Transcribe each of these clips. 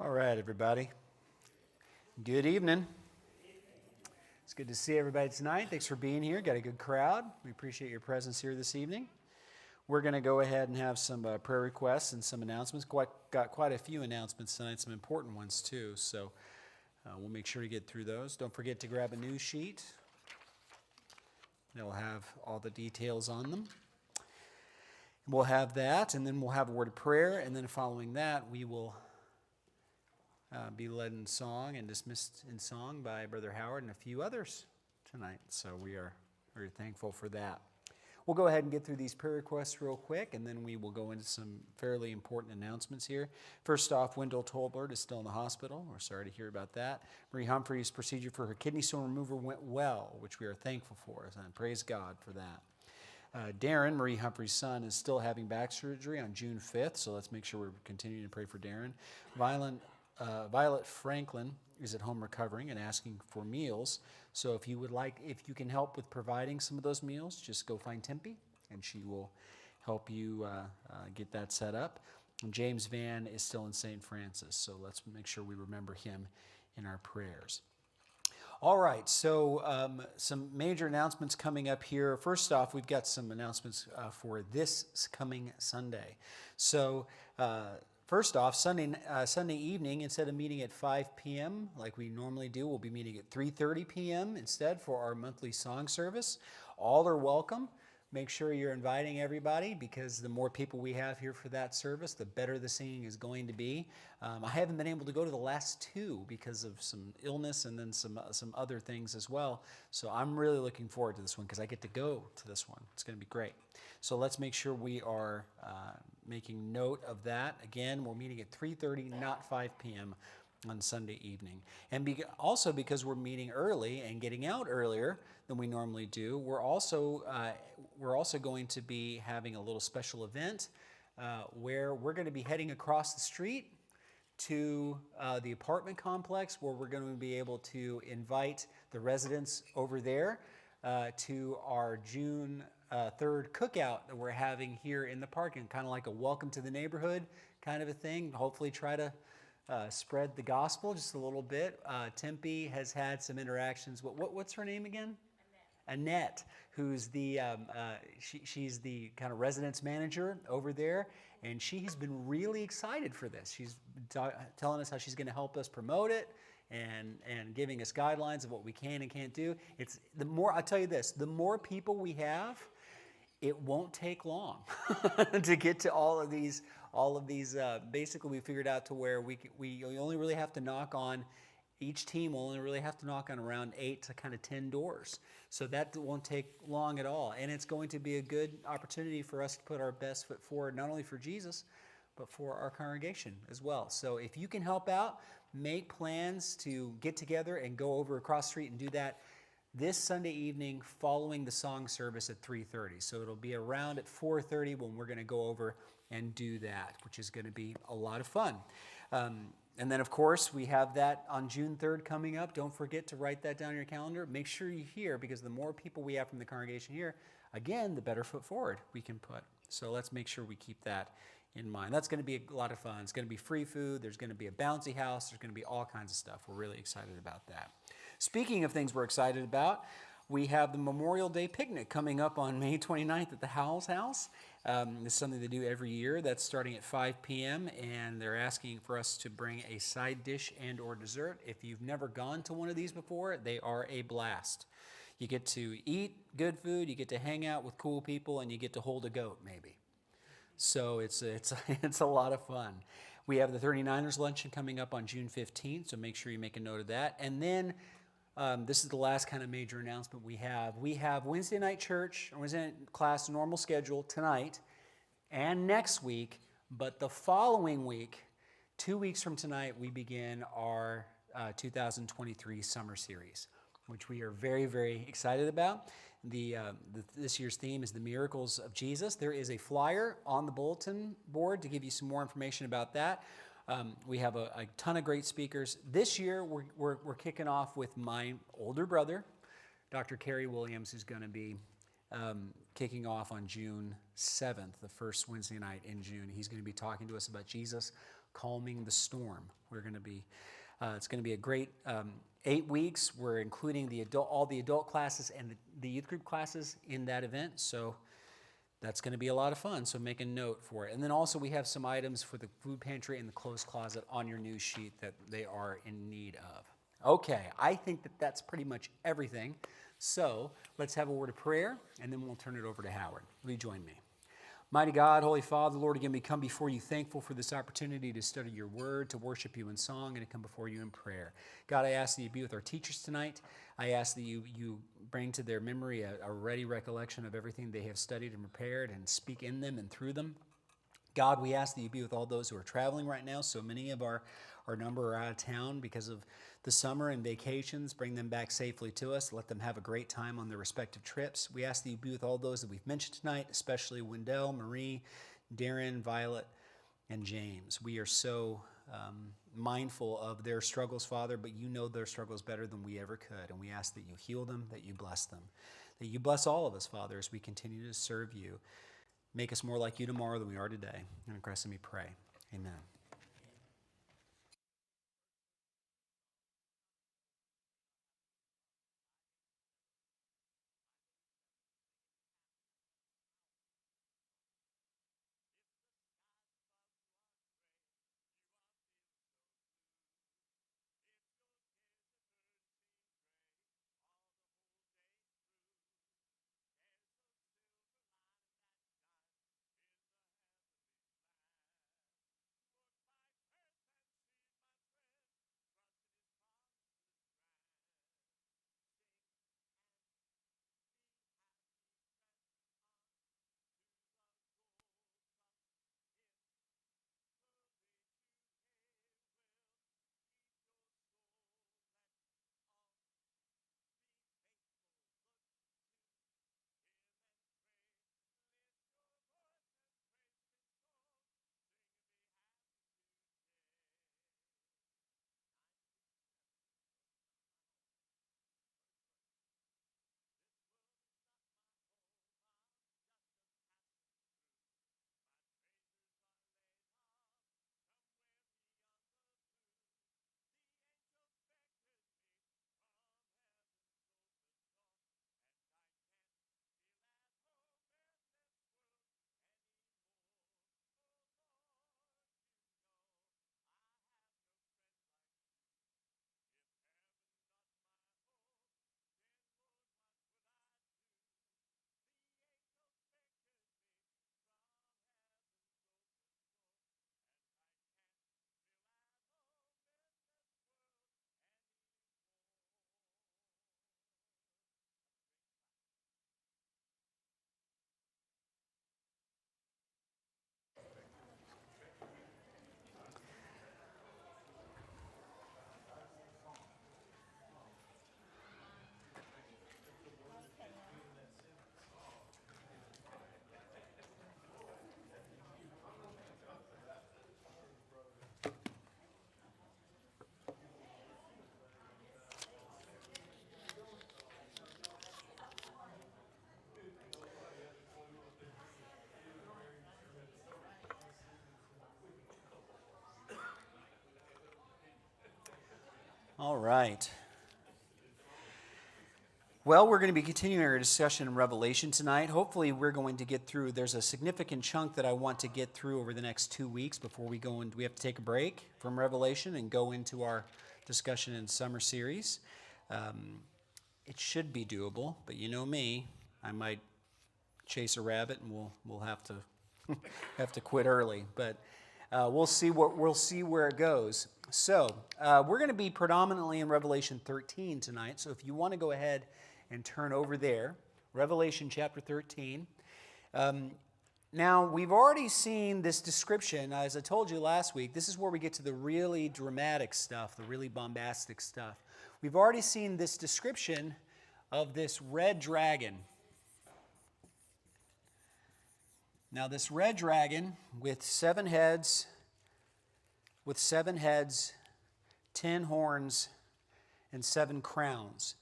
All right, everybody. Good evening. It's good to see everybody tonight. Thanks for being here. Got a good crowd. We appreciate your presence here this evening. We're going to go ahead and have some prayer requests and some announcements. Got quite a few announcements tonight, some important ones too. So we'll make sure to get through those. Don't forget to grab a news sheet. They'll have all the details on them. We'll have that, and then we'll have a word of prayer, and then following that, we will be led in song and dismissed in song by Brother Howard and a few others tonight. So we are very thankful for that. We'll go ahead and get through these prayer requests real quick, and then we will go into some fairly important announcements here. First off, Wendell Tolbert is still in the hospital. We're sorry to hear about that. Marie Humphrey's procedure for her kidney stone removal went well, which we are thankful for, and praise God for that. Darren, Marie Humphrey's son, is still having back surgery on June 5th, so let's make sure we're continuing to pray for Darren. Violet Franklin is at home recovering and asking for meals. So if you can help with providing some of those meals, just go find Tempe, and she will help you get that set up. And James Van is still in St. Francis, so let's make sure we remember him in our prayers. All right, so some major announcements coming up here. First off, we've got some announcements for this coming Sunday. So first off, Sunday evening, instead of meeting at 5 p.m. like we normally do, we'll be meeting at 3:30 p.m. instead for our monthly song service. All are welcome. Make sure you're inviting everybody, because the more people we have here for that service, the better the singing is going to be. I haven't been able to go to the last two because of some illness and then some other things as well. So I'm really looking forward to this one because I get to go to this one. It's going to be great. So let's make sure we are making note of that. Again, we're meeting at 3:30, not 5 p.m. on Sunday evening. And also because we're meeting early and getting out earlier than we normally do, we're also going to be having a little special event where we're going to be heading across the street to the apartment complex, where we're going to be able to invite the residents over there to our June 3rd cookout that we're having here in the parking, kind of like a welcome to the neighborhood kind of a thing. Hopefully try to spread the gospel just a little bit. Tempe has had some interactions. What's her name again? Annette, who's she's the kind of residence manager over there, and she has been really excited for this. She's telling us how she's going to help us promote it and giving us guidelines of what we can and can't do. I'll tell you this, the more people we have, it won't take long to get to all of these. Basically, we figured out to where we only really have to knock on, each team will only really have to knock on around 8 to kind of 10 doors. So that won't take long at all. And it's going to be a good opportunity for us to put our best foot forward, not only for Jesus, but for our congregation as well. So if you can help out, make plans to get together and go over across the street and do that this Sunday evening following the song service at 3:30. So it'll be around at 4:30 when we're going to go over and do that, which is going to be a lot of fun. And then, of course, we have that on June 3rd coming up. Don't forget to write that down on your calendar. Make sure you're here, because the more people we have from the congregation here, again, the better foot forward we can put. So let's make sure we keep that in mind. That's going to be a lot of fun. It's going to be free food. There's going to be a bouncy house. There's going to be all kinds of stuff. We're really excited about that. Speaking of things we're excited about, we have the Memorial Day picnic coming up on May 29th at the Howells House. It's something they do every year. That's starting at 5 p.m., and they're asking for us to bring a side dish and or dessert. If you've never gone to one of these before, they are a blast. You get to eat good food, you get to hang out with cool people, and you get to hold a goat maybe. So it's a lot of fun. We have the 39ers luncheon coming up on June 15th, so make sure you make a note of that. And then this is the last kind of major announcement we have. We have Wednesday night church, or Wednesday night class, normal schedule tonight and next week. But the following week, 2 weeks from tonight, we begin our 2023 summer series, which we are very, very excited about. This year's theme is the miracles of Jesus. There is a flyer on the bulletin board to give you some more information about that. We have a ton of great speakers. This year, we're kicking off with my older brother, Dr. Jarrod Williams, who's going to be kicking off on June 7th, the first Wednesday night in June. He's going to be talking to us about Jesus calming the storm, We're going to be, it's going to be a great 8 weeks. We're including all the adult classes and the youth group classes in that event. So that's going to be a lot of fun. So make a note for it. And then also we have some items for the food pantry and the clothes closet on your news sheet that they are in need of. Okay, I think that that's pretty much everything. So let's have a word of prayer, and then we'll turn it over to Howard. Will you join me? Mighty God, Holy Father, Lord, again, we come before you thankful for this opportunity to study your word, to worship you in song, and to come before you in prayer. God, I ask that you be with our teachers tonight. I ask that you bring to their memory a ready recollection of everything they have studied and prepared, and speak in them and through them. God, we ask that you be with all those who are traveling right now. So many of our number are out of town because of the summer and vacations. Bring them back safely to us. Let them have a great time on their respective trips. We ask that you be with all those that we've mentioned tonight, especially Wendell, Marie, Darren, Violet, and James. We are so mindful of their struggles, Father, but you know their struggles better than we ever could. And we ask that you heal them, that you bless them, that you bless all of us, Father, as we continue to serve you. Make us more like you tomorrow than we are today. In Christ's name we pray. Amen. All right. Well, we're going to be continuing our discussion in Revelation tonight. Hopefully, we're going to get through. There's a significant chunk that I want to get through over the next 2 weeks before we go in. We have to take a break from Revelation and go into our discussion in summer series. It should be doable, but you know me, I might chase a rabbit and we'll have to have to quit early. But we'll see where it goes. So we're going to be predominantly in Revelation 13 tonight. So if you want to go ahead and turn over there, Revelation chapter 13. Now, we've already seen this description. As I told you last week, this is where we get to the really dramatic stuff, the really bombastic stuff. We've already seen this description of this red dragon. Now, this red dragon with 7 heads, 10 horns, and 7 crowns.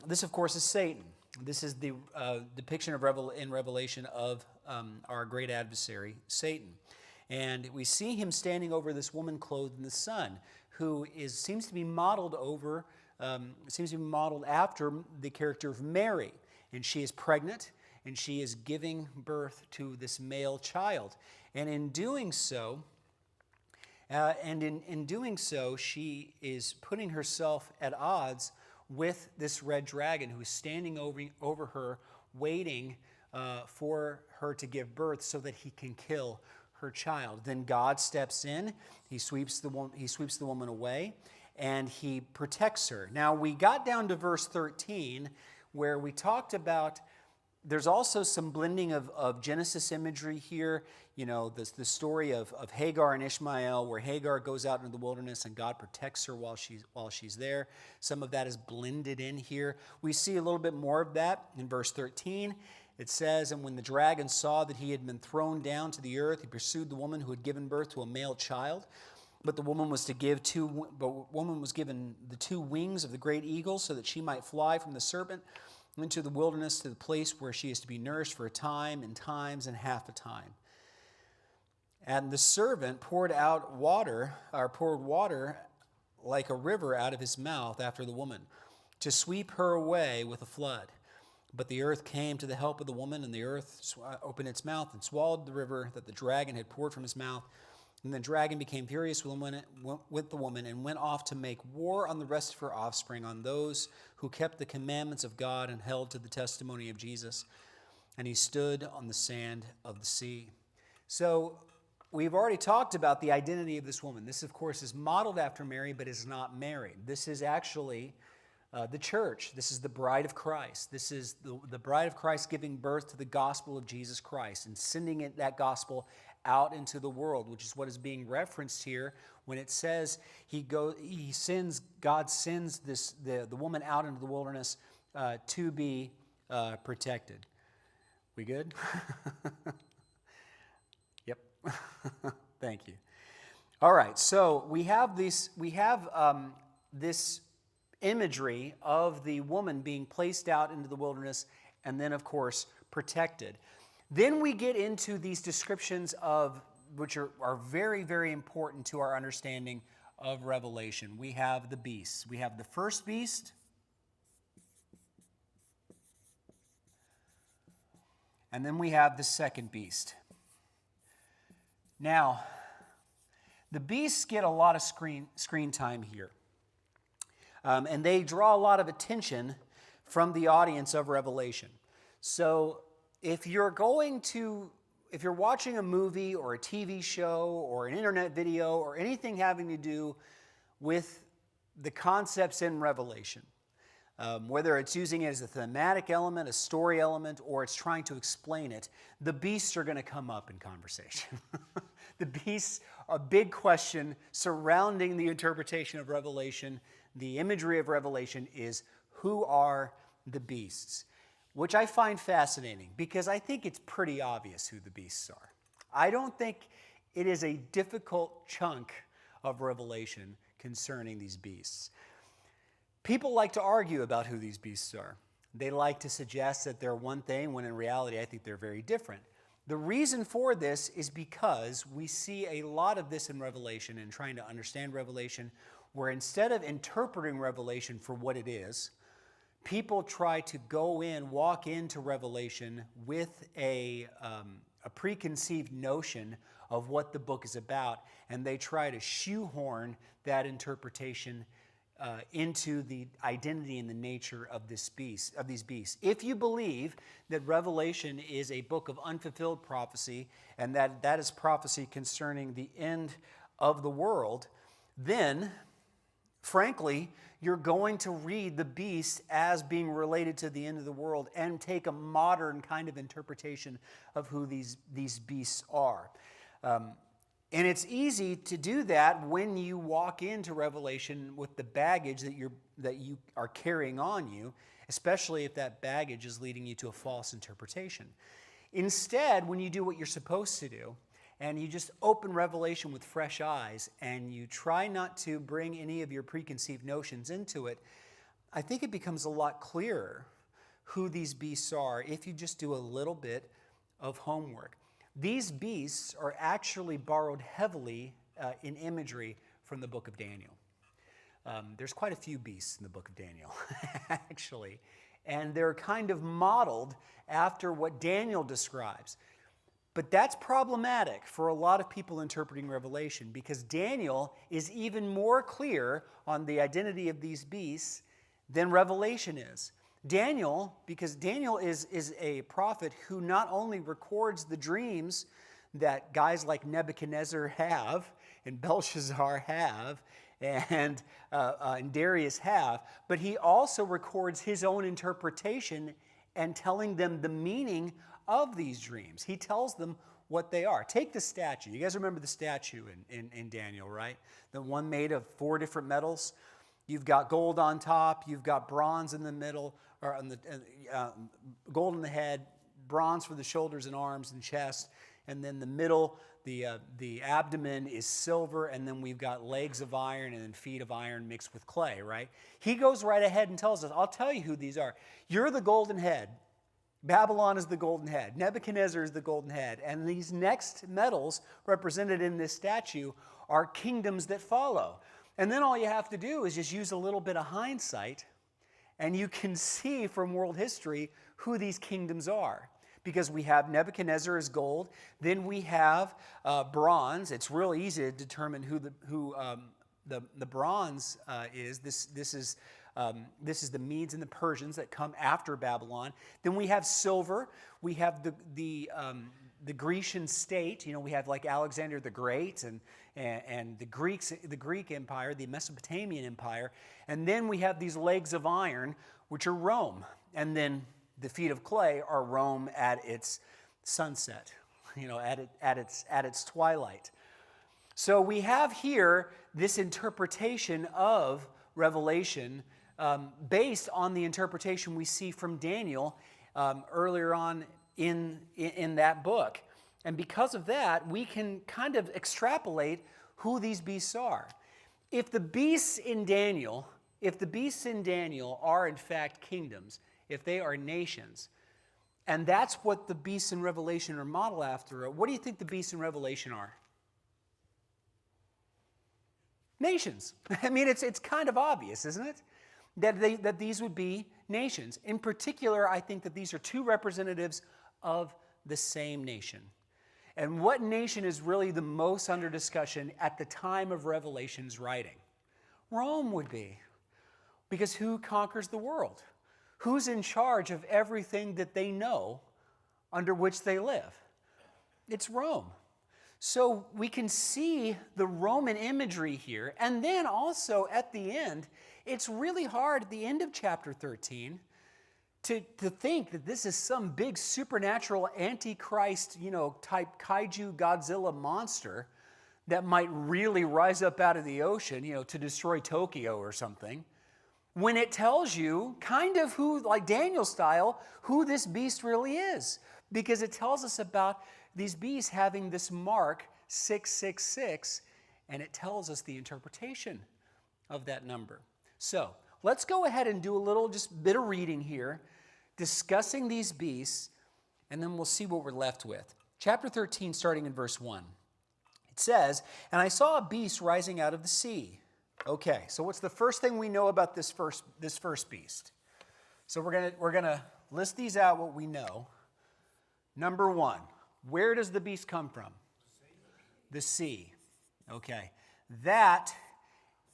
This, of course, is Satan. This is the depiction in Revelation of our great adversary, Satan. And we see him standing over this woman clothed in the sun, who seems to be modeled after the character of Mary. And she is pregnant, and she is giving birth to this male child. And in doing so, she is putting herself at odds with this red dragon who is standing over her, waiting for her to give birth so that he can kill her child. Then God steps in, he sweeps the woman away, and he protects her. Now, we got down to verse 13, where we talked about, there's also some blending of Genesis imagery here. You know, the story of Hagar and Ishmael, where Hagar goes out into the wilderness and God protects her while she's there. Some of that is blended in here. We see a little bit more of that in verse 13. It says, "And when the dragon saw that he had been thrown down to the earth, he pursued the woman who had given birth to a male child. But the woman was given the 2 wings of the great eagle, so that she might fly from the serpent into the wilderness, to the place where she is to be nourished for a time and times and half a time. And the servant poured water like a river out of his mouth after the woman, to sweep her away with a flood. But the earth came to the help of the woman, and the earth opened its mouth and swallowed the river that the dragon had poured from his mouth. And the dragon became furious with the woman and went off to make war on the rest of her offspring, on those who kept the commandments of God and held to the testimony of Jesus. And he stood on the sand of the sea." So we've already talked about the identity of this woman. This, of course, is modeled after Mary, but is not Mary. This is actually the church. This is the bride of Christ. This is the bride of Christ giving birth to the gospel of Jesus Christ and sending that gospel out into the world, which is what is being referenced here when it says God sends the woman out into the wilderness to be protected. We good? Yep. Thank you. All right. So we have this imagery of the woman being placed out into the wilderness and then, of course, protected. Then we get into these descriptions which are very, very important to our understanding of Revelation. We have the beasts. We have the first beast, and then we have the second beast. Now, the beasts get a lot of screen time here. And they draw a lot of attention from the audience of Revelation. So if you're watching a movie or a TV show or an internet video or anything having to do with the concepts in Revelation, whether it's using it as a thematic element, a story element, or it's trying to explain it, the beasts are going to come up in conversation. The beasts are a big question surrounding the interpretation of Revelation. The imagery of Revelation is, who are the beasts? Which I find fascinating because I think it's pretty obvious who the beasts are. I don't think it is a difficult chunk of Revelation concerning these beasts. People like to argue about who these beasts are. They like to suggest that they're one thing, when in reality I think they're very different. The reason for this is because we see a lot of this in Revelation and trying to understand Revelation, where instead of interpreting Revelation for what it is, people try to walk into Revelation with a preconceived notion of what the book is about, and they try to shoehorn that interpretation into the identity and the nature of these beasts. If you believe that Revelation is a book of unfulfilled prophecy, and that is prophecy concerning the end of the world, then, frankly, you're going to read the beast as being related to the end of the world and take a modern kind of interpretation of who these beasts are. And it's easy to do that when you walk into Revelation with the baggage that you are carrying on you, especially if that baggage is leading you to a false interpretation. Instead, when you do what you're supposed to do, and you just open Revelation with fresh eyes, and you try not to bring any of your preconceived notions into it, I think it becomes a lot clearer who these beasts are if you just do a little bit of homework. these beasts are actually borrowed heavily in imagery from the book of Daniel. There's quite a few beasts in the book of Daniel, actually. And they're kind of modeled after what Daniel describes. But that's problematic for a lot of people interpreting Revelation, because Daniel is even more clear on the identity of these beasts than Revelation is. Because Daniel is a prophet who not only records the dreams that guys like Nebuchadnezzar have and Belshazzar have and Darius have, but he also records his own interpretation and telling them the meaning of these dreams. He tells them what they are. Take the statue. You guys remember the statue in Daniel, right? The one made of 4 different metals. You've got gold on top, you've got bronze in the middle, or on the gold in the head, bronze for the shoulders and arms and chest, and then the middle, the abdomen is silver, and then we've got legs of iron and then feet of iron mixed with clay, right? He goes right ahead and tells us, I'll tell you who these are. You're the golden head. Babylon is the golden head. Nebuchadnezzar is the golden head. And these next metals represented in this statue are kingdoms that follow. And then all you have to do is just use a little bit of hindsight, and you can see from world history who these kingdoms are. Because we have Nebuchadnezzar as gold, then we have bronze. It's real easy to determine who the bronze is. This is the Medes and the Persians that come after Babylon. Then we have silver. We have the Grecian state. You know, we have like Alexander the Great and the Greek Empire, the Mesopotamian Empire. And then we have these legs of iron, which are Rome. And then the feet of clay are Rome at its sunset, you know, at its twilight. So we have here this interpretation of Revelation based on the interpretation we see from Daniel earlier on in that book. And because of that, we can kind of extrapolate who these beasts are. If the beasts in Daniel are in fact kingdoms, if they are nations, and that's what the beasts in Revelation are modeled after, what do you think the beasts in Revelation are? Nations. I mean, it's kind of obvious, isn't it? That these would be nations. In particular, I think that these are 2 representatives of the same nation. And what nation is really the most under discussion at the time of Revelation's writing? Rome would be. Because who conquers the world? Who's in charge of everything that they know under which they live? It's Rome. So we can see the Roman imagery here. And then also at the end, it's really hard at the end of chapter 13 to think that this is some big supernatural antichrist, type kaiju Godzilla monster that might really rise up out of the ocean, to destroy Tokyo or something. When it tells you, kind of who, like Daniel style, who this beast really is. Because it tells us about these beasts having this mark, 666, and it tells us the interpretation of that number. So, let's go ahead and do a little just bit of reading here, discussing these beasts, and then we'll see what we're left with. Chapter 13, starting in verse 1. It says, "And I saw a beast rising out of the sea." Okay, so what's the first thing we know about this first beast? So we're gonna list these out, what we know. Number 1, where does the beast come from? The sea. Okay, that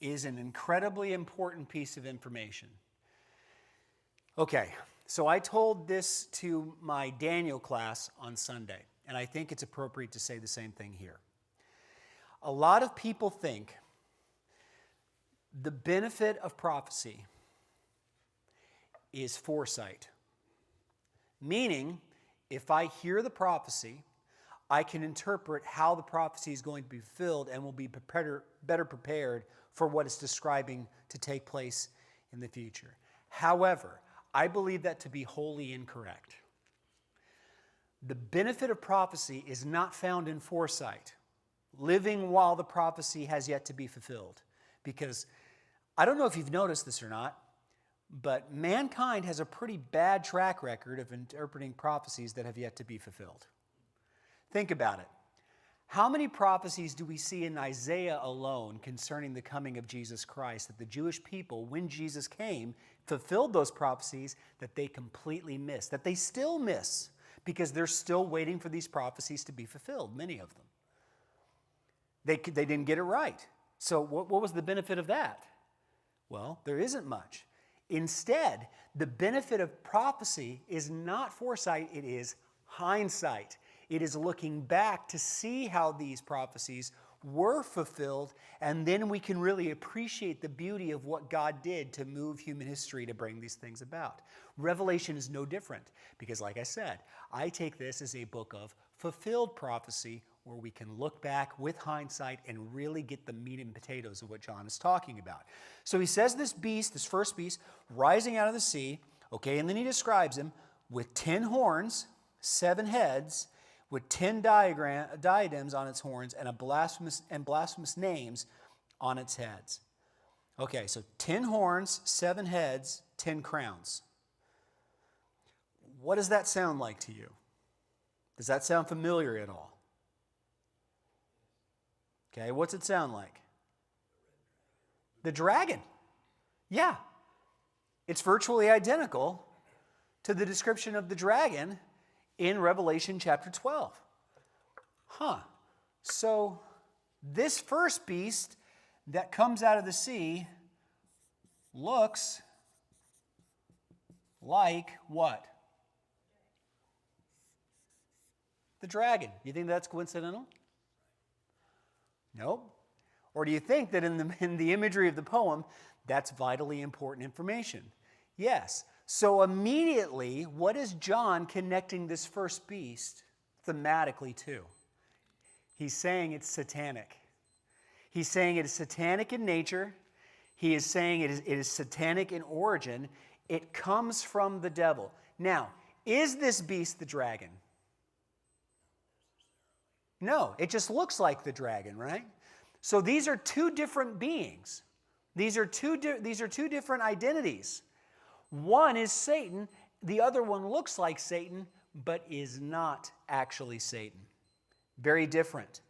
is an incredibly important piece of information. Okay, so I told this to my Daniel class on Sunday, and I think it's appropriate to say the same thing here. A lot of people think the benefit of prophecy is foresight. Meaning, if I hear the prophecy, I can interpret how the prophecy is going to be fulfilled and will be better prepared for what it's describing to take place in the future. However, I believe that to be wholly incorrect. The benefit of prophecy is not found in foresight, living while the prophecy has yet to be fulfilled. Because I don't know if you've noticed this or not, but mankind has a pretty bad track record of interpreting prophecies that have yet to be fulfilled. Think about it. How many prophecies do we see in Isaiah alone concerning the coming of Jesus Christ, that the Jewish people, when Jesus came, fulfilled those prophecies that they completely missed, that they still miss, because they're still waiting for these prophecies to be fulfilled, many of them. They didn't get it right. So what was the benefit of that? Well, there isn't much. Instead, the benefit of prophecy is not foresight, it is hindsight. It is looking back to see how these prophecies were fulfilled, and then we can really appreciate the beauty of what God did to move human history to bring these things about. Revelation is no different, because like I said, I take this as a book of fulfilled prophecy where we can look back with hindsight and really get the meat and potatoes of what John is talking about. So he says this beast, this first beast, rising out of the sea, okay, and then he describes him with 10 horns, 7 heads, with 10 diadems on its horns and blasphemous names on its heads. Okay, so 10 horns, 7 heads, 10 crowns. What does that sound like to you? Does that sound familiar at all? Okay, what's it sound like? The dragon. Yeah. It's virtually identical to the description of the dragon in Revelation chapter 12. So this first beast that comes out of the sea looks like what? The dragon. You think that's coincidental? Nope. Or do you think that in the imagery of the poem, that's vitally important information? Yes. So immediately, what is John connecting this first beast thematically to? He's saying it's satanic. He's saying it is satanic in nature. He is saying it is satanic in origin. It comes from the devil. Now, is this beast the dragon? No, it just looks like the dragon, right? So these are two different beings. These are two different identities. One is Satan, the other one looks like Satan, but is not actually Satan. Very different.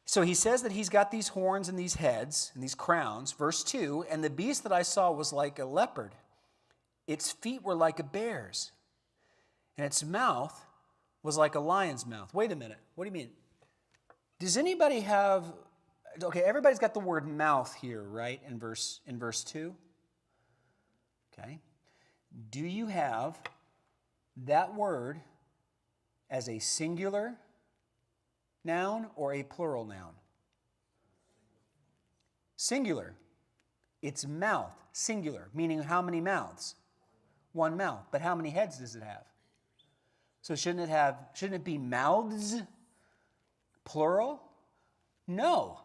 So he says that he's got these horns and these heads and these crowns. Verse 2, and the beast that I saw was like a leopard. Its feet were like a bear's, and its mouth was like a lion's mouth. Wait a minute. What do you mean? Does anybody have... Okay, everybody's got the word mouth here, right, in verse 2? Okay. Do you have that word as a singular noun or a plural noun? Singular. It's mouth, singular, meaning how many mouths? One mouth. But how many heads does it have? So shouldn't it be mouths, plural? No.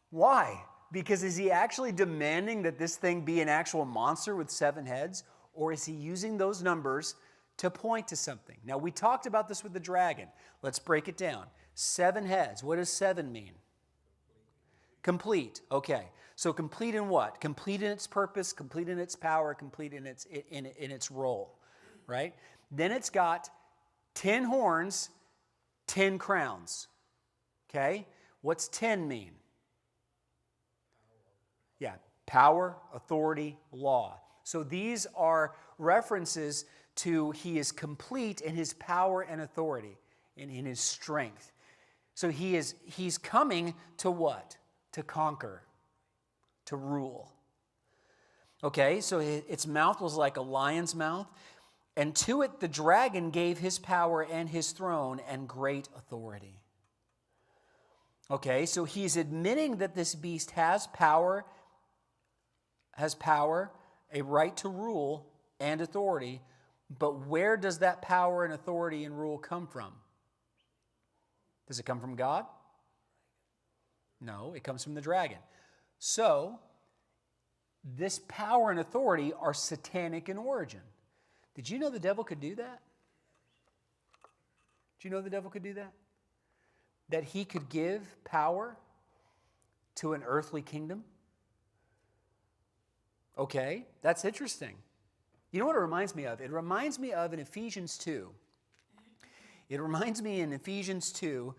Why? Because is he actually demanding that this thing be an actual monster with 7 heads? Or is he using those numbers to point to something? Now, we talked about this with the dragon. Let's break it down. 7 heads. What does 7 mean? Complete. Okay. So complete in what? Complete in its purpose, complete in its power, complete in its role. Right? Then it's got 10 horns, 10 crowns. Okay? What's 10 mean? Yeah, power, authority, law. So these are references to he is complete in his power and authority, in his strength. So he's coming to what? To conquer, to rule. Okay, so its mouth was like a lion's mouth, and to it the dragon gave his power and his throne and great authority. Okay, so he's admitting that this beast has power, a right to rule and authority, but where does that power and authority and rule come from? Does it come from God? No, it comes from the dragon. So, this power and authority are satanic in origin. Did you know the devil could do that? Did you know the devil could do that? That he could give power to an earthly kingdom? Okay, that's interesting. You know what it reminds me of? It reminds me of in Ephesians 2. It reminds me in Ephesians 2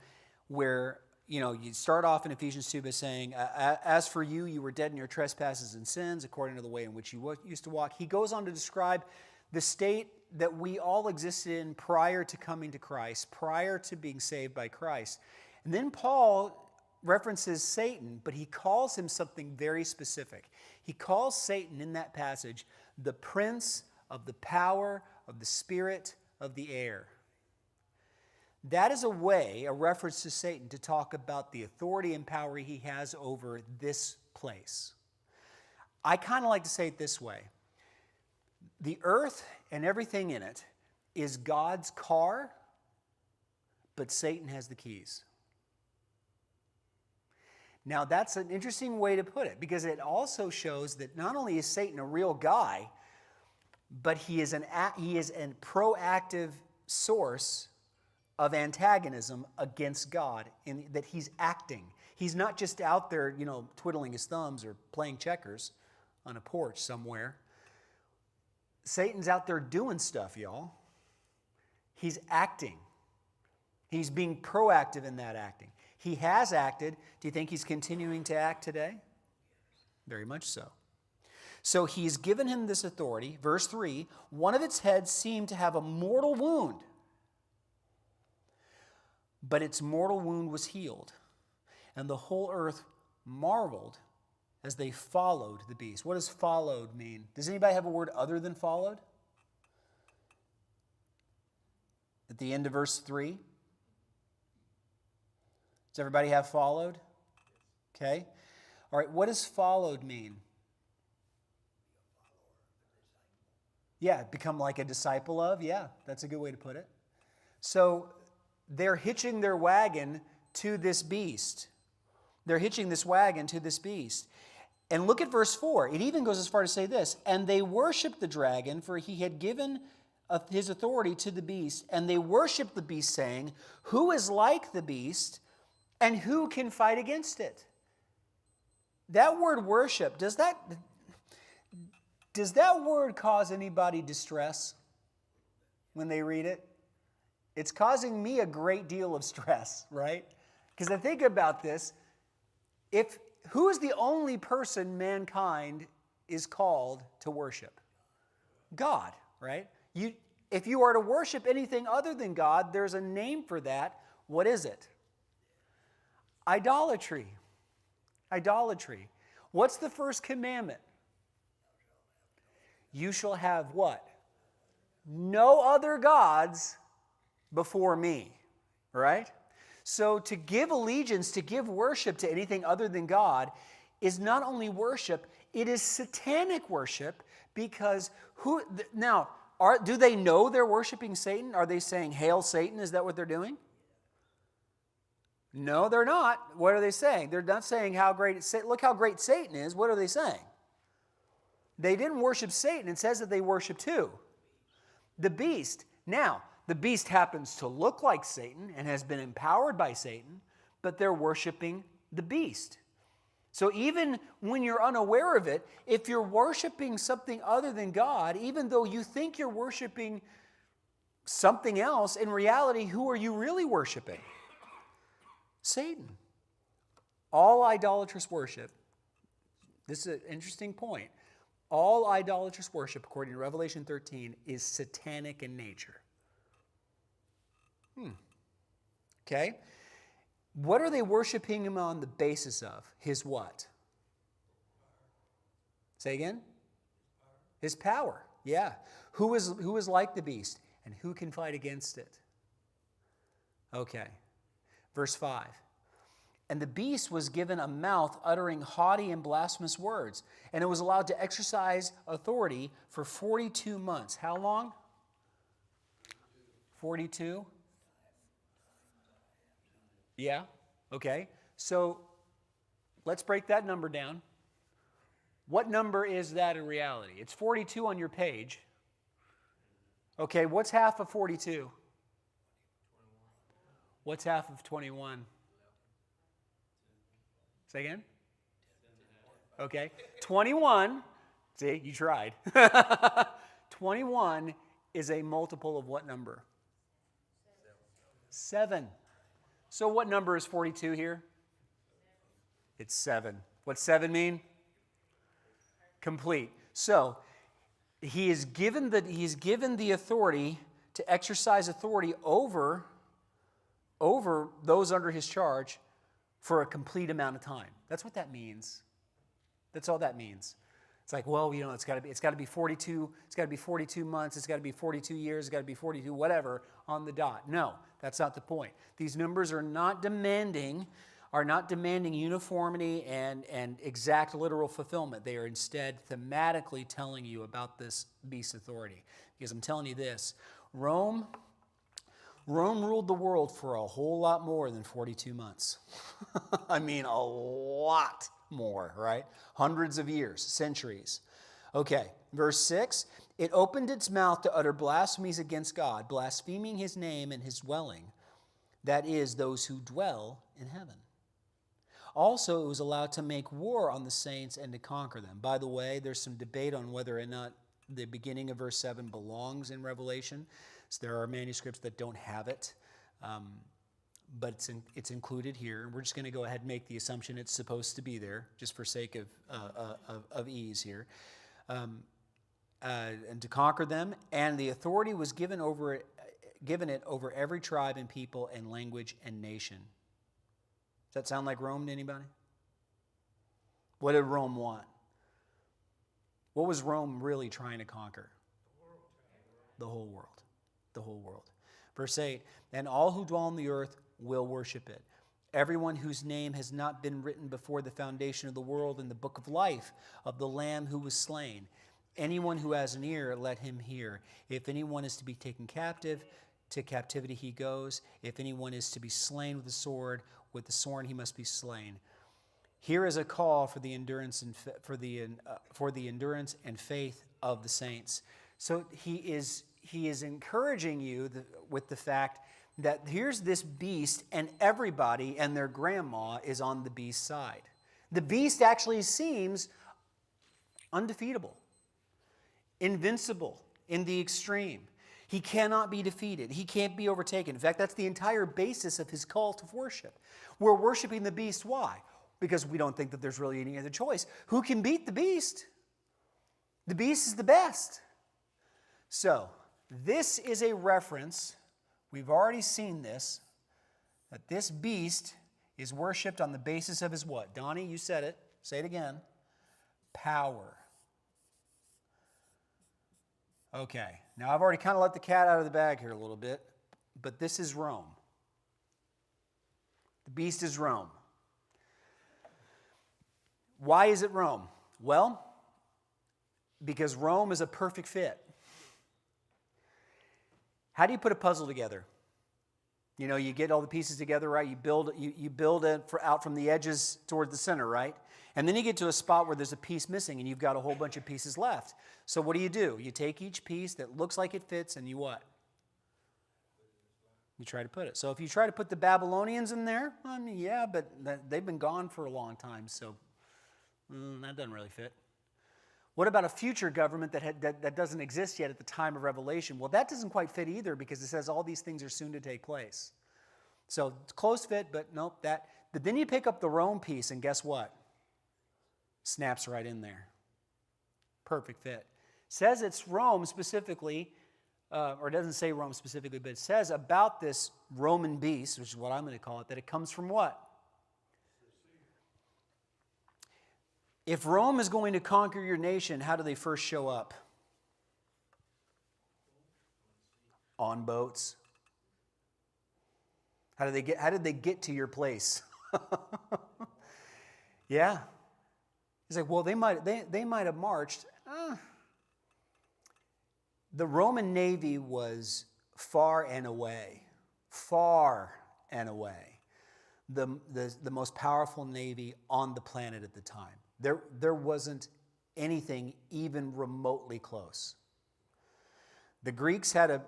where, you start off in Ephesians 2 by saying, as for you, you were dead in your trespasses and sins, according to the way in which you used to walk. He goes on to describe the state that we all existed in prior to coming to Christ, prior to being saved by Christ. And then Paul references Satan, but he calls him something very specific. He calls Satan in that passage the prince of the power of the spirit of the air. That is a reference to Satan to talk about the authority and power he has over this place. I kind of like to say it this way. The earth and everything in it is God's car, but Satan has the keys. Now, that's an interesting way to put it, because it also shows that not only is Satan a real guy, but he is a proactive source of antagonism against God, in that he's acting. He's not just out there, twiddling his thumbs or playing checkers on a porch somewhere. Satan's out there doing stuff, y'all. He's acting. He's being proactive in that acting. He has acted. Do you think he's continuing to act today? Very much so. So he's given him this authority. Verse 3, one of its heads seemed to have a mortal wound, but its mortal wound was healed, and the whole earth marveled as they followed the beast. What does followed mean? Does anybody have a word other than followed? At the end of verse 3? Does everybody have followed? Okay. All right, what does followed mean? Yeah, become like a disciple of. Yeah, that's a good way to put it. So they're hitching their wagon to this beast. They're hitching this wagon to this beast. And look at verse 4. It even goes as far to say this, and they worshiped the dragon, for he had given his authority to the beast. And they worshiped the beast, saying, who is like the beast, and who can fight against it? That word worship, does that word cause anybody distress when they read it? It's causing me a great deal of stress, right? Because I think about this. Who is the only person mankind is called to worship? God, right? If you are to worship anything other than God, there's a name for that. What is it? Idolatry. Idolatry. What's the first commandment? You shall have what? No other gods before me, right? So to give allegiance, to give worship to anything other than God is not only worship, it is satanic worship, because do they know they're worshiping Satan? Are they saying, "Hail Satan"? Is that what they're doing? No, they're not. What are they saying? They're not saying look how great Satan is. What are they saying? They didn't worship Satan. It says that they worshiped who? The beast. Now, the beast happens to look like Satan and has been empowered by Satan, but they're worshiping the beast. So even when you're unaware of it, if you're worshiping something other than God, even though you think you're worshiping something else, in reality, who are you really worshiping? Satan. All idolatrous worship, this is an interesting point, all idolatrous worship, according to Revelation 13, is satanic in nature. Okay? What are they worshiping him on the basis of? His what? Say again? His power. Yeah. Who is like the beast, and who can fight against it? Okay. Verse 5. And the beast was given a mouth uttering haughty and blasphemous words, and it was allowed to exercise authority for 42 months. How long? 42? Yeah? Okay. So let's break that number down. What number is that in reality? It's 42 on your page. Okay, what's half of 42? What's half of 21? Say again? Okay. 21, see, you tried. 21 is a multiple of what number? 7. So what number is 42 here? It's 7. What's 7 mean? Complete. So he is given the authority to exercise authority over those under his charge for a complete amount of time. That's what that means. That's all that means. It's like, well, it's got to be 42, it's got to be 42 months, it's got to be 42 years, it's got to be 42 whatever on the dot. No, that's not the point. These numbers are not demanding uniformity and exact literal fulfillment. They are instead thematically telling you about this beast authority. Because I'm telling you this, Rome ruled the world for a whole lot more than 42 months. I mean, a lot more, right? Hundreds of years, centuries. Okay, verse 6, it opened its mouth to utter blasphemies against God, blaspheming his name and his dwelling, that is, those who dwell in heaven. Also, it was allowed to make war on the saints and to conquer them. By the way, there's some debate on whether or not the beginning of verse 7 belongs in Revelation. So there are manuscripts that don't have it, but it's included here. We're just going to go ahead and make the assumption it's supposed to be there, just for sake of ease here. And to conquer them, and the authority was given it over every tribe and people and language and nation. Does that sound like Rome to anybody? What did Rome want? What was Rome really trying to conquer? The whole world. The whole world. Verse 8, and all who dwell on the earth will worship it. Everyone whose name has not been written before the foundation of the world in the book of life of the Lamb who was slain. Anyone who has an ear, let him hear. If anyone is to be taken captive, to captivity he goes. If anyone is to be slain with the sword he must be slain. Here is a call for the endurance and for the endurance and faith of the saints. So he is encouraging you with the fact that here's this beast, and everybody and their grandma is on the beast's side. The beast actually seems undefeatable, invincible in the extreme. He cannot be defeated. He can't be overtaken. In fact, that's the entire basis of his cult of worship. We're worshiping the beast. Why? Because we don't think that there's really any other choice. Who can beat the beast? The beast is the best. So, this is a reference. We've already seen this, that this beast is worshipped on the basis of his what? Donnie, you said it. Say it again. Power. Okay, now I've already kind of let the cat out of the bag here a little bit, but this is Rome. The beast is Rome. Why is it Rome? Well, because Rome is a perfect fit. How do you put a puzzle together? You know, you get all the pieces together, right? You build it out from the edges toward the center, right? And then you get to a spot where there's a piece missing and you've got a whole bunch of pieces left. So what do? You take each piece that looks like it fits and you what? You try to put it. So if you try to put the Babylonians in there, I mean, yeah, but they've been gone for a long time, so that doesn't really fit. What about a future government that doesn't exist yet at the time of Revelation? Well, that doesn't quite fit either because it says all these things are soon to take place. So it's close fit, but nope, that. But then you pick up the Rome piece and guess what? Snaps right in there. Perfect fit. Says it's Rome specifically, or it doesn't say Rome specifically, but it says about this Roman beast, which is what I'm going to call it, that it comes from what? If Rome is going to conquer your nation, how do they first show up? On boats. How did they get to your place? Yeah. He's like, well, they might have marched. The Roman Navy was far and away, the most powerful navy on the planet at the time. There wasn't anything even remotely close. The Greeks had a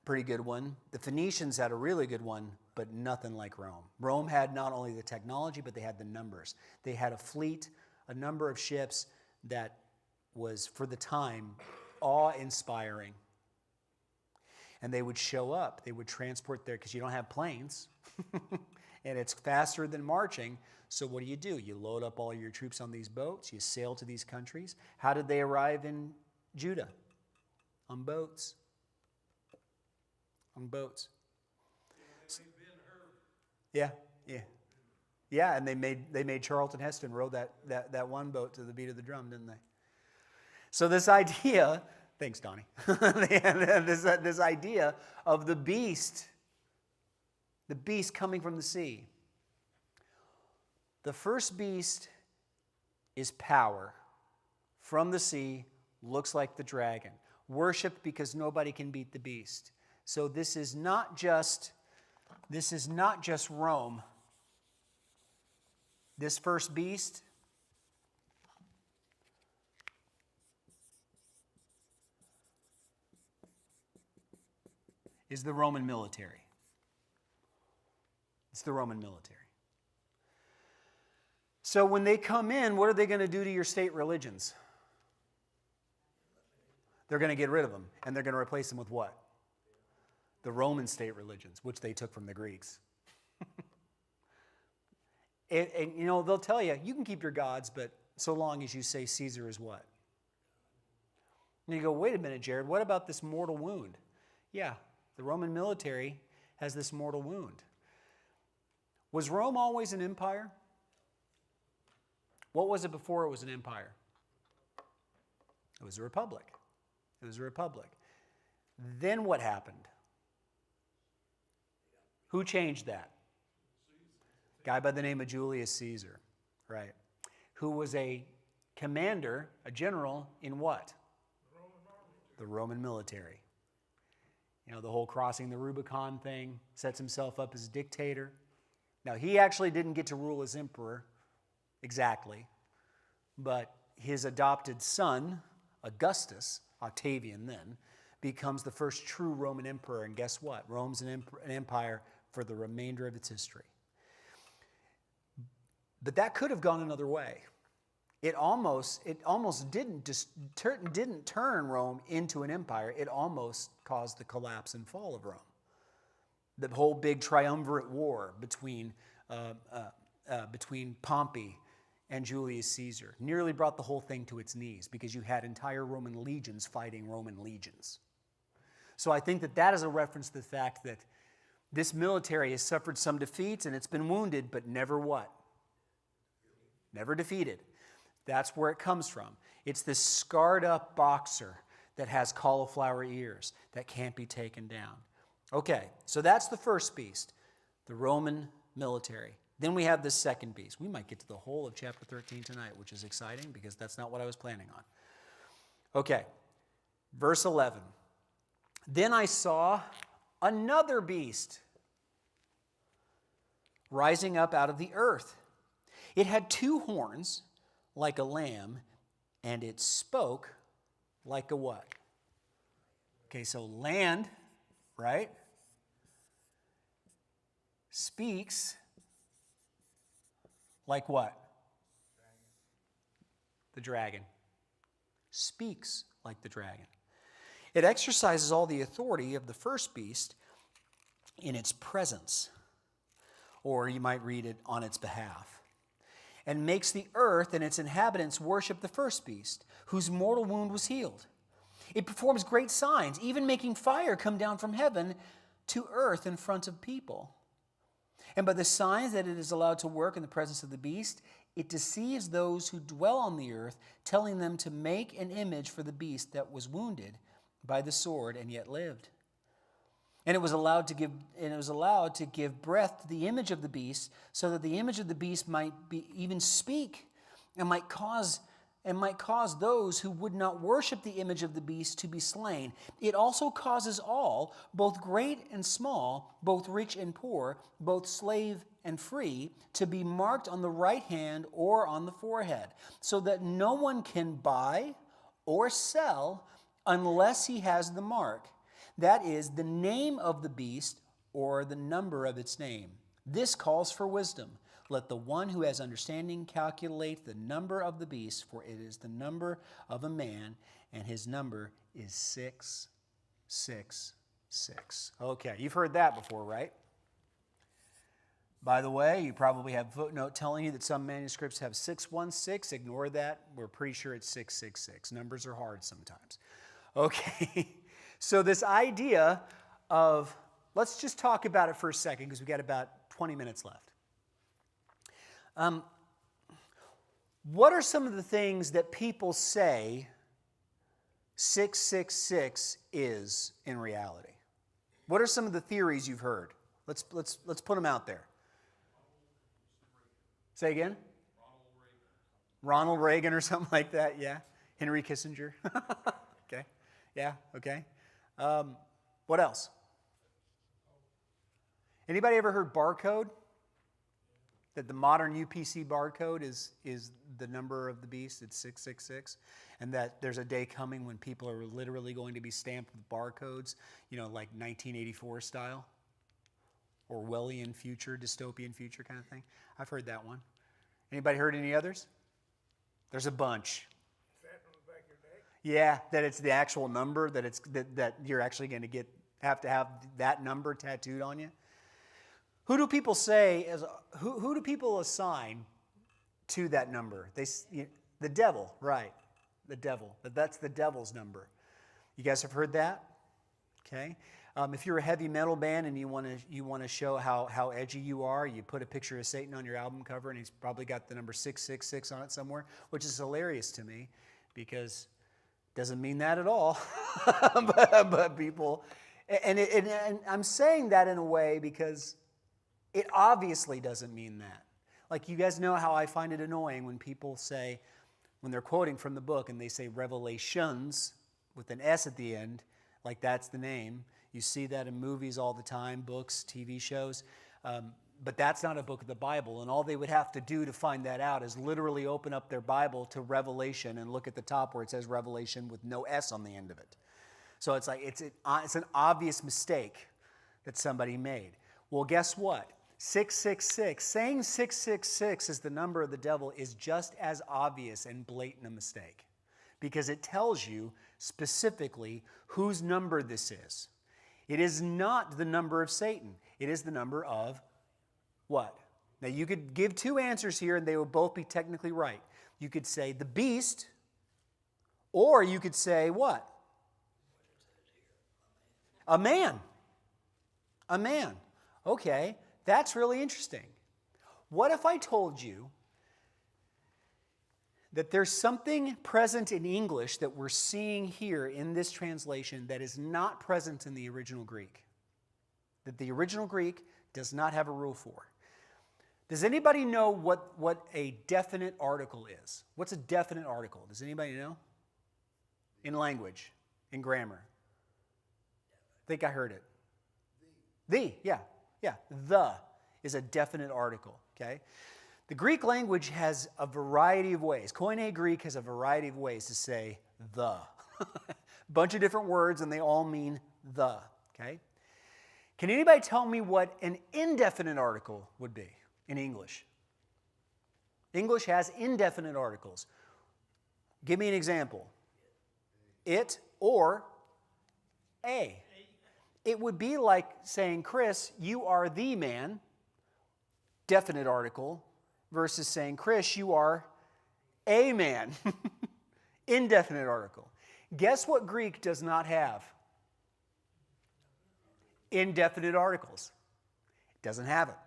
pretty good one. The Phoenicians had a really good one, but nothing like Rome. Rome had not only the technology, but they had the numbers. They had a fleet, a number of ships that was, for the time, awe-inspiring. And they would show up. They would transport their, because you don't have planes, and it's faster than marching. So what do? You load up all your troops on these boats. You sail to these countries. How did they arrive in Judah? On boats. On boats. Yeah, yeah. Yeah, and they made Charlton Heston row that one boat to the beat of the drum, didn't they? So this idea, thanks, Donnie, this idea of the beast coming from the sea. The first beast is power. From the sea, looks like the dragon. Worshipped because nobody can beat the beast. So this is not just Rome. This first beast is the Roman military. It's the Roman military. So when they come in, what are they going to do to your state religions? They're going to get rid of them, and they're going to replace them with what? The Roman state religions, which they took from the Greeks. And you know, they'll tell you, you can keep your gods, but so long as you say Caesar is what? And you go, wait a minute, Jarrod, what about this mortal wound? Yeah, the Roman military has this mortal wound. Was Rome always an empire? What was it before it was an empire? It was a republic. It was a republic. Then what happened? Who changed that? Guy by the name of Julius Caesar, right? Who was a commander, a general in what? The Roman military. You know, the whole crossing the Rubicon thing, sets himself up as dictator. Now, he actually didn't get to rule as emperor exactly, but his adopted son, Augustus, Octavian then, becomes the first true Roman emperor. And guess what? Rome's an empire for the remainder of its history. But that could have gone another way. It almost didn't turn Rome into an empire. It almost caused the collapse and fall of Rome. The whole big triumvirate war between Pompey and Julius Caesar nearly brought the whole thing to its knees because you had entire Roman legions fighting Roman legions. So I think that is a reference to the fact that this military has suffered some defeats and it's been wounded, but never what? Never defeated. That's where it comes from. It's this scarred up boxer that has cauliflower ears that can't be taken down. Okay, so that's the first beast, the Roman military. Then we have the second beast. We might get to the whole of chapter 13 tonight, which is exciting because that's not what I was planning on. Okay, verse 11. Then I saw another beast rising up out of the earth. It had two horns like a lamb, and it spoke like a what? Okay, so land, right? Speaks like what? The dragon. Speaks like the dragon. It exercises all the authority of the first beast in its presence, or you might read it on its behalf, and makes the earth and its inhabitants worship the first beast, whose mortal wound was healed. It performs great signs, even making fire come down from heaven to earth in front of people. And by the signs that it is allowed to work in the presence of the beast, it deceives those who dwell on the earth, telling them to make an image for the beast that was wounded by the sword and yet lived. And it was allowed to give breath to the image of the beast, so that the image of the beast might even speak, and might cause those who would not worship the image of the beast to be slain. It also causes all, both great and small, both rich and poor, both slave and free, to be marked on the right hand or on the forehead, so that no one can buy or sell unless he has the mark. That is, the name of the beast or the number of its name. This calls for wisdom. Let the one who has understanding calculate the number of the beast, for it is the number of a man, and his number is 666. 6. Okay, you've heard that before, right? By the way, you probably have a footnote telling you that some manuscripts have 616. Ignore that. We're pretty sure it's 666. Numbers are hard sometimes. Okay, so this idea of, let's just talk about it for a second because we've got about 20 minutes left. What are some of the things that people say 666 is in reality? What are some of the theories you've heard? Let's put them out there. Say again? Ronald Reagan or something like that, yeah. Henry Kissinger. Okay, yeah, okay. What else? Anybody ever heard barcode? That the modern UPC barcode is the number of the beast, it's 666, and that there's a day coming when people are literally going to be stamped with barcodes, like 1984 style, Orwellian future, dystopian future kind of thing. I've heard that one. Anybody heard any others? There's a bunch. Is that on the back of your neck? Yeah, that it's the actual number, that you're actually going to have to have that number tattooed on you. Who do people say who do people assign to that number? The devil, right? The devil. That's the devil's number. You guys have heard that? Okay. If you're a heavy metal band and you want to show how edgy you are, you put a picture of Satan on your album cover, and he's probably got the number 666 on it somewhere, which is hilarious to me because it doesn't mean that at all. but people, and I'm saying that in a way because it obviously doesn't mean that. Like, you guys know how I find it annoying when people say, when they're quoting from the book and they say revelations with an S at the end, like that's the name. You see that in movies all the time, books, TV shows. But that's not a book of the Bible. And all they would have to do to find that out is literally open up their Bible to Revelation and look at the top where it says Revelation with no S on the end of it. So it's like it's an obvious mistake that somebody made. Well, guess what? 666, saying 666 is the number of the devil is just as obvious and blatant a mistake because it tells you specifically whose number this is. It is not the number of Satan. It is the number of what? Now, you could give two answers here and they would both be technically right. You could say the beast, or you could say what? A man. A man. Okay. That's really interesting. What if I told you that there's something present in English that we're seeing here in this translation that is not present in the original Greek? That the original Greek does not have a rule for. Does anybody know what a definite article is? What's a definite article? Does anybody know? In language, in grammar. I think I heard it. Yeah, the is a definite article, okay? The Greek language has a variety of ways. Koine Greek has a variety of ways to say the. Bunch of different words, and they all mean the, okay? Can anybody tell me what an indefinite article would be in English? English has indefinite articles. Give me an example. It or a. It would be like saying, Chris, you are the man, definite article, versus saying, Chris, you are a man, indefinite article. Guess what Greek does not have? Indefinite articles. It doesn't have it.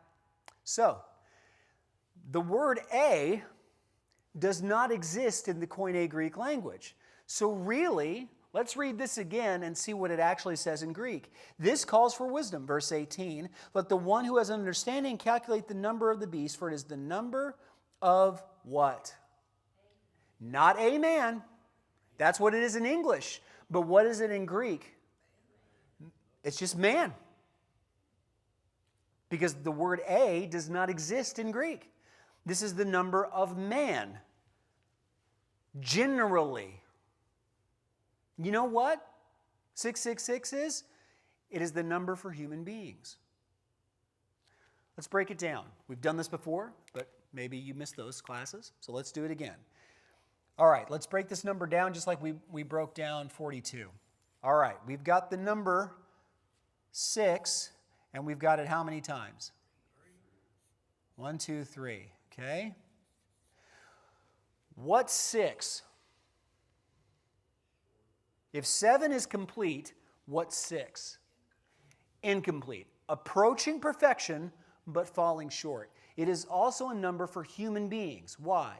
So, the word a does not exist in the Koine Greek language. So really, let's read this again and see what it actually says in Greek. This calls for wisdom, verse 18. Let the one who has understanding calculate the number of the beast, for it is the number of what? Not a man. That's what it is in English. But what is it in Greek? It's just man. Because the word a does not exist in Greek. This is the number of man. Generally. You know what 666 is? It is the number for human beings. Let's break it down. We've done this before, but maybe you missed those classes, so let's do it again. All right, let's break this number down just like we broke down 42. All right, we've got the number 6, and we've got it how many times? 1, 2, 3. Okay? What's 6? If 7 is complete, what's 6? Incomplete. Approaching perfection, but falling short. It is also a number for human beings. Why?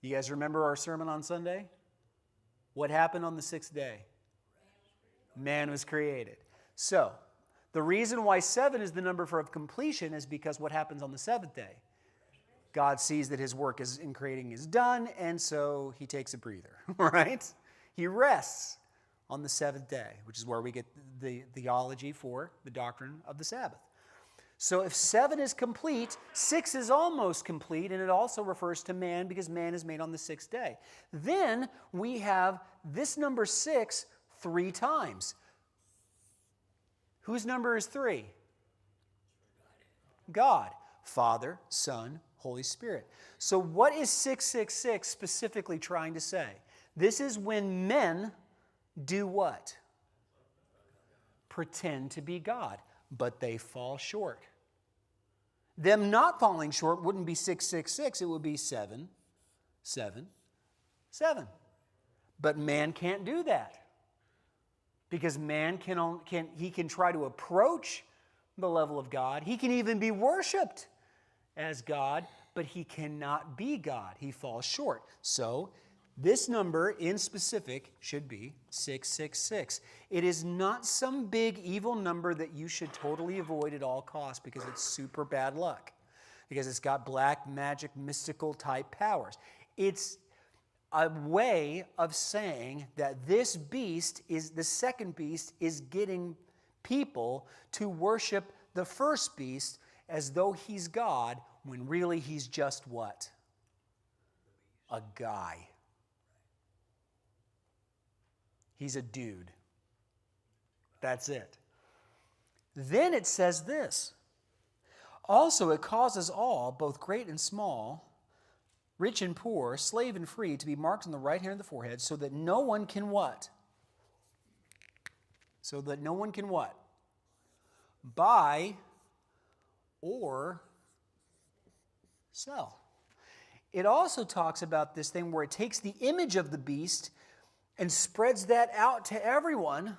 You guys remember our sermon on Sunday? What happened on the 6th day? Man was created. So, the reason why 7 is the number for completion is because what happens on the 7th day? God sees that his work in creating is done, and so he takes a breather, right? He rests on the 7th day, which is where we get the theology for the doctrine of the Sabbath. So if 7 is complete, 6 is almost complete, and it also refers to man because man is made on the 6th day. Then we have this number 6 3 times. Whose number is 3? God. Father, Son, Holy Spirit. So what is 666 specifically trying to say? This is when men do what? Pretend to be God, but they fall short. Them not falling short wouldn't be 666, it would be 7, 7, 7. But man can't do that. Because man can try to approach the level of God. He can even be worshiped as God, but he cannot be God. He falls short. So, this number in specific should be 666. It is not some big evil number that you should totally avoid at all costs because it's super bad luck. Because it's got black magic, mystical type powers. It's a way of saying that this beast is, the second beast is getting people to worship the first beast as though he's God, when really he's just what? A guy. He's a dude. That's it. Then it says this. Also, it causes all, both great and small, rich and poor, slave and free, to be marked on the right hand of the forehead, so that no one can what? So that no one can what? Buy or sell. It also talks about this thing where it takes the image of the beast and spreads that out to everyone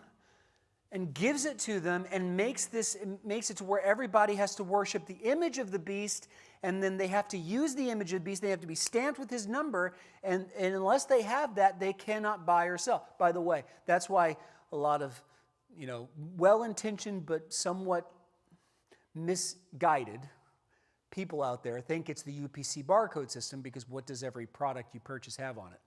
and gives it to them and makes it to where everybody has to worship the image of the beast, and then they have to use the image of the beast. They have to be stamped with his number, and unless they have that, they cannot buy or sell. By the way, that's why a lot of, well-intentioned but somewhat misguided people out there think it's the UPC barcode system, because what does every product you purchase have on it?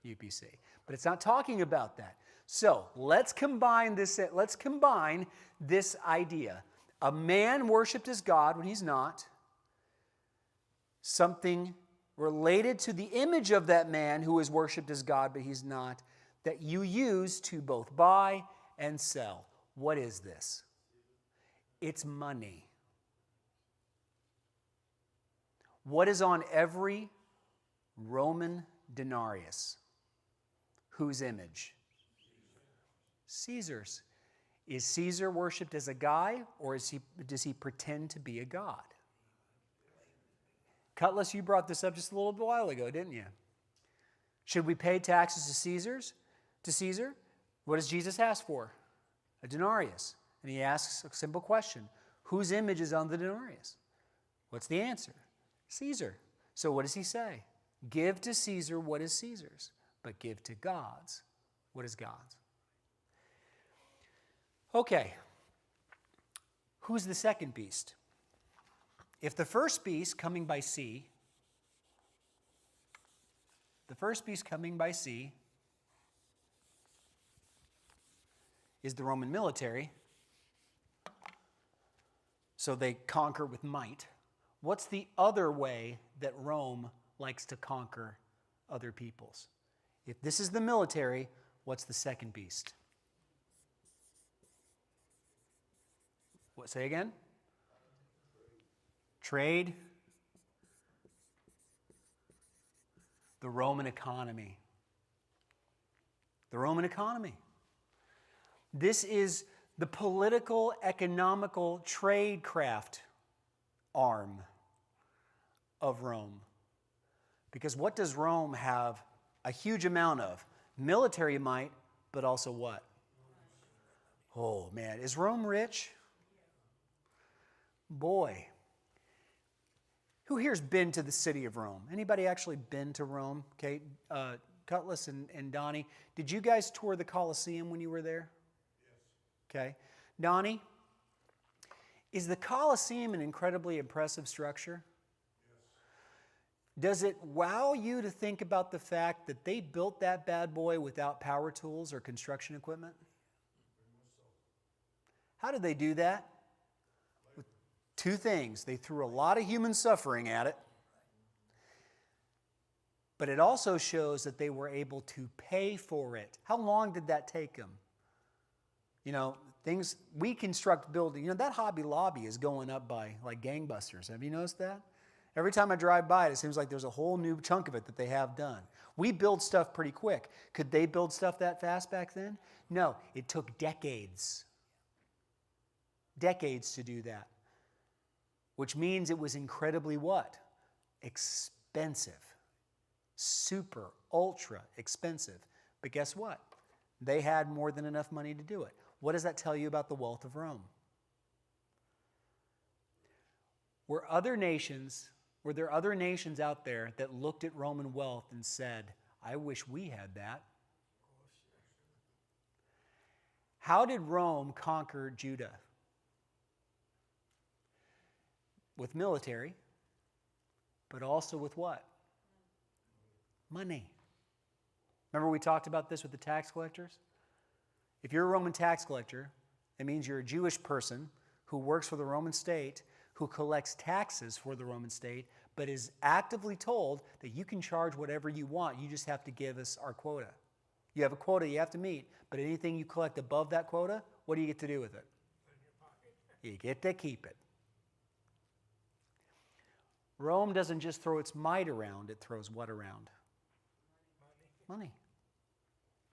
UPC. But it's not talking about that. So let's combine this idea. A man worshipped as God when he's not. Something related to the image of that man who is worshipped as God but he's not, that you use to both buy and sell. What is this? It's money. What is on every Roman denarius? Whose image? Caesar's. Is Caesar worshipped as a guy, or does he pretend to be a god? Cutlass, you brought this up just a little while ago, didn't you? Should we pay taxes to Caesar? What does Jesus ask for? A denarius. And he asks a simple question. Whose image is on the denarius? What's the answer? Caesar. So what does he say? Give to Caesar what is Caesar's, but give to God's what is God's. Okay. Who's the second beast? If the first beast coming by sea is the Roman military, so they conquer with might. What's the other way that Rome likes to conquer other peoples? If this is the military, what's the second beast? What, say again? Trade. The Roman economy. The Roman economy. This is the political, economical, tradecraft arm of Rome. Because what does Rome have a huge amount of? Military might, but also what? Oh man, is Rome rich? Boy. Who here's been to the city of Rome? Anybody actually been to Rome? Okay, Cutlass and Donnie, did you guys tour the Colosseum when you were there? Yes. Okay. Donnie, is the Colosseum an incredibly impressive structure? Yes. Does it wow you to think about the fact that they built that bad boy without power tools or construction equipment? How did they do that? With two things. They threw a lot of human suffering at it. But it also shows that they were able to pay for it. How long did that take them? You know, things, we construct buildings. You know, that Hobby Lobby is going up by like gangbusters. Have you noticed that? Every time I drive by it, it seems like there's a whole new chunk of it that they have done. We build stuff pretty quick. Could they build stuff that fast back then? No, it took decades. Decades to do that. Which means it was incredibly what? Expensive. Super, ultra expensive. But guess what? They had more than enough money to do it. What does that tell you about the wealth of Rome? Were there other nations out there that looked at Roman wealth and said, I wish we had that? How did Rome conquer Judah? With military, but also with what? Money. Remember we talked about this with the tax collectors? If you're a Roman tax collector, it means you're a Jewish person who works for the Roman state, who collects taxes for the Roman state, but is actively told that you can charge whatever you want. You just have to give us our quota. You have a quota you have to meet, but anything you collect above that quota, what do you get to do with it? You get to keep it. Rome doesn't just throw its might around, it throws what around? Money.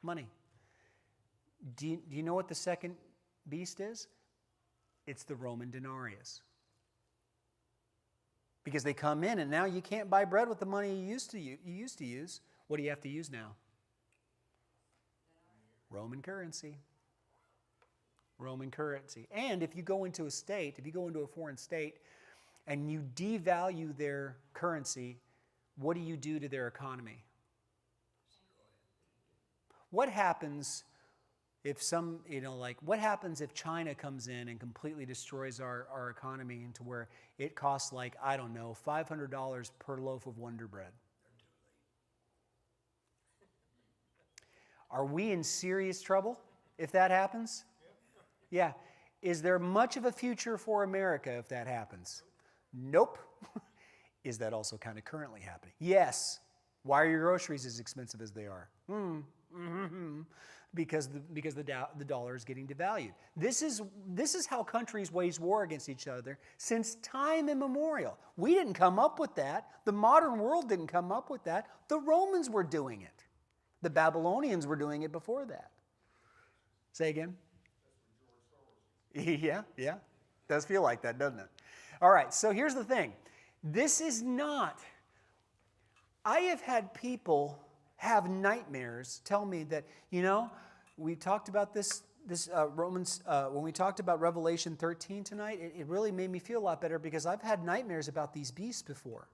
Money. Do you know what the second beast is? It's the Roman denarius. Because they come in and now you can't buy bread with the money you used to use. What do you have to use now? Roman currency. Roman currency. And if you go into a state, if you go into a foreign state and you devalue their currency, what do you do to their economy? What happens if what happens if China comes in and completely destroys our economy into where it costs like, I don't know, $500 per loaf of Wonder Bread? Are we in serious trouble if that happens? Yeah. Is there much of a future for America if that happens? Nope. Is that also kind of currently happening? Yes. Why are your groceries as expensive as they are? Because the dollar is getting devalued. This is how countries wage war against each other since time immemorial. We didn't come up with that. The modern world didn't come up with that. The Romans were doing it. The Babylonians were doing it before that. Say again? Yeah. Does feel like that, doesn't it? All right, so here's the thing. This is not... I have had people have nightmares tell me that, we talked about this Romans, when we talked about Revelation 13 tonight, it really made me feel a lot better because I've had nightmares about these beasts before.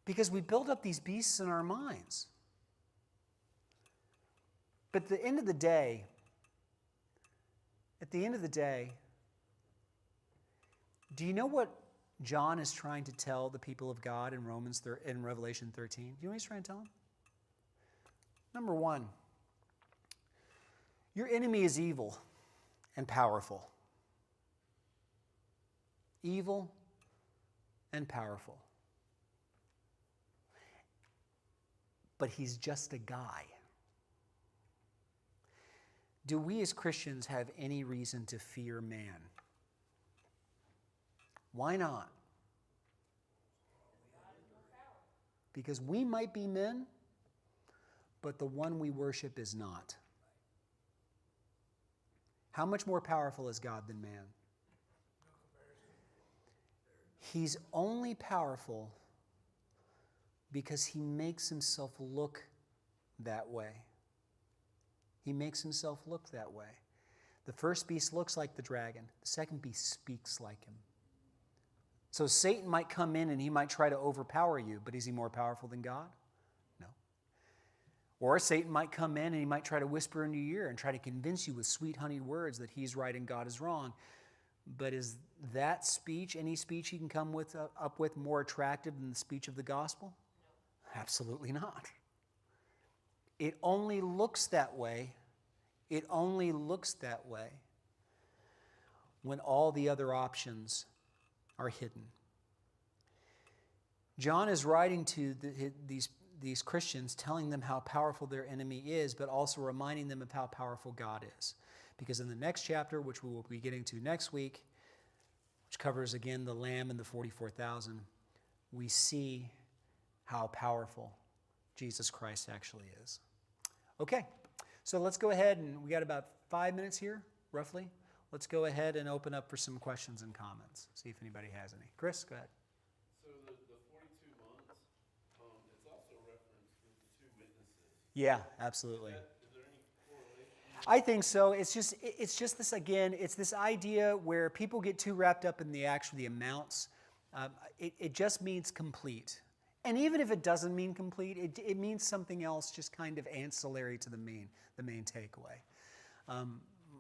Because we build up these beasts in our minds. But at the end of the day, do you know what John is trying to tell the people of God in Revelation 13? Do you know what he's trying to tell them? Number one, your enemy is evil and powerful. Evil and powerful. But he's just a guy. Do we as Christians have any reason to fear man? Why not? Because we might be men, but the one we worship is not. How much more powerful is God than man? He's only powerful because he makes himself look that way. He makes himself look that way. The first beast looks like the dragon. The second beast speaks like him. So Satan might come in and he might try to overpower you, but is he more powerful than God? No. Or Satan might come in and he might try to whisper in your ear and try to convince you with sweet honeyed words that he's right and God is wrong. But is that speech, any speech he can come up with, more attractive than the speech of the gospel? No. Absolutely not. It only looks that way. It only looks that way when all the other options are hidden. John is writing to these Christians, telling them how powerful their enemy is, but also reminding them of how powerful God is. Because in the next chapter, which we will be getting to next week, which covers again the Lamb and the 44,000, we see how powerful Jesus Christ actually is. Okay, so let's go ahead, and we got about 5 minutes here, roughly. Let's go ahead and open up for some questions and comments. See if anybody has any. Chris, go ahead. So the 42 months, it's also referenced with the two witnesses. Yeah, absolutely. Is there any correlation? I think so. It's just this, again, it's this idea where people get too wrapped up in the amounts. It just means complete. And even if it doesn't mean complete, it means something else, just kind of ancillary to the main takeaway.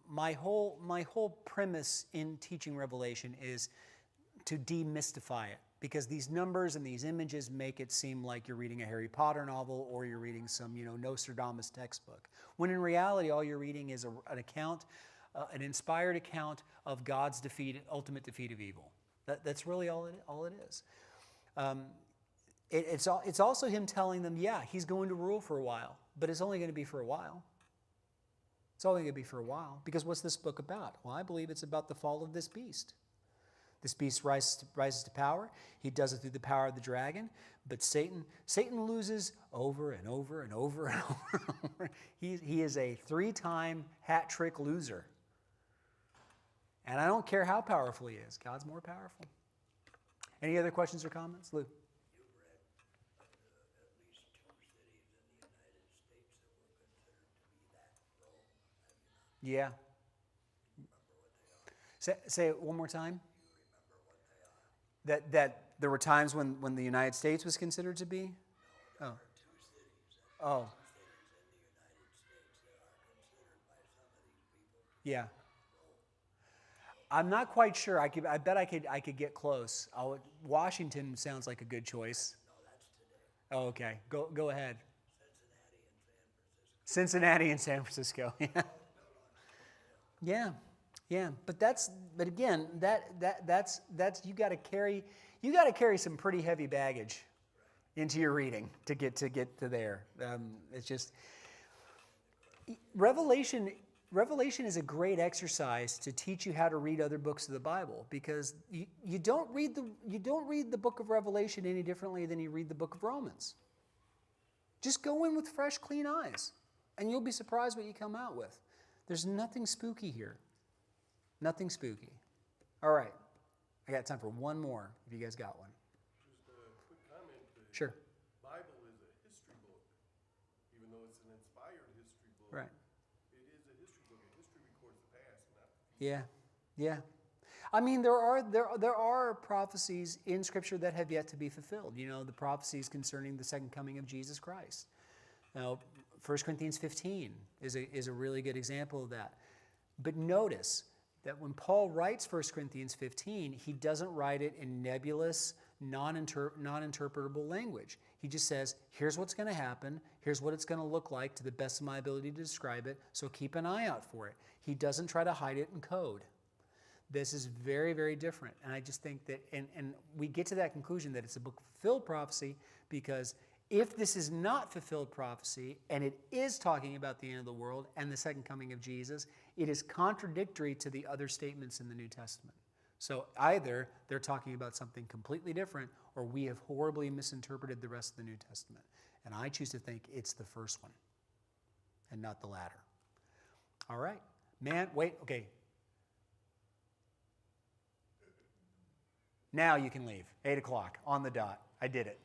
My whole premise in teaching Revelation is to demystify it, because these numbers and these images make it seem like you're reading a Harry Potter novel or you're reading some Nostradamus textbook, when in reality all you're reading is an account, an inspired account of God's ultimate defeat of evil. That's really all it is. It's also him telling them, yeah, he's going to rule for a while, but it's only going to be for a while. It's only going to be for a while. Because what's this book about? Well, I believe it's about the fall of this beast. This beast rises to power. He does it through the power of the dragon. But Satan loses over and over and over and over and over. He is a 3-time hat trick loser. And I don't care how powerful he is. God's more powerful. Any other questions or comments? Lou? Yeah. Say it one more time. That there were times when the United States was considered to be? Oh. Oh. Yeah. I'm not quite sure. I bet I could get close. Washington sounds like a good choice. Oh, okay. Go ahead. Cincinnati and San Francisco. Yeah. Yeah. But again, that's you got to carry some pretty heavy baggage into your reading to get to there. It's just Revelation is a great exercise to teach you how to read other books of the Bible, because you don't read the book of Revelation any differently than you read the book of Romans. Just go in with fresh, clean eyes, and you'll be surprised what you come out with. There's nothing spooky here. Nothing spooky. All right. I got time for one more, if you guys got one. Just a quick comment. The Sure. Bible is a history book. Even though it's an inspired history book, Right. it is a history book. A history records the past, not the future. Yeah. Yeah. I mean, there are prophecies in Scripture that have yet to be fulfilled. The prophecies concerning the second coming of Jesus Christ. Now, 1 Corinthians 15 is a really good example of that. But notice that when Paul writes 1 Corinthians 15, he doesn't write it in nebulous, non-interpretable language. He just says, here's what's going to happen, here's what it's going to look like to the best of my ability to describe it, so keep an eye out for it. He doesn't try to hide it in code. This is very, very different. And I just think that, and we get to that conclusion that it's a book of fulfilled prophecy, because if this is not fulfilled prophecy, and it is talking about the end of the world and the second coming of Jesus, it is contradictory to the other statements in the New Testament. So either they're talking about something completely different, or we have horribly misinterpreted the rest of the New Testament. And I choose to think it's the first one. and not the latter. All right. Man, wait, okay. Now you can leave. 8 o'clock on the dot. I did it.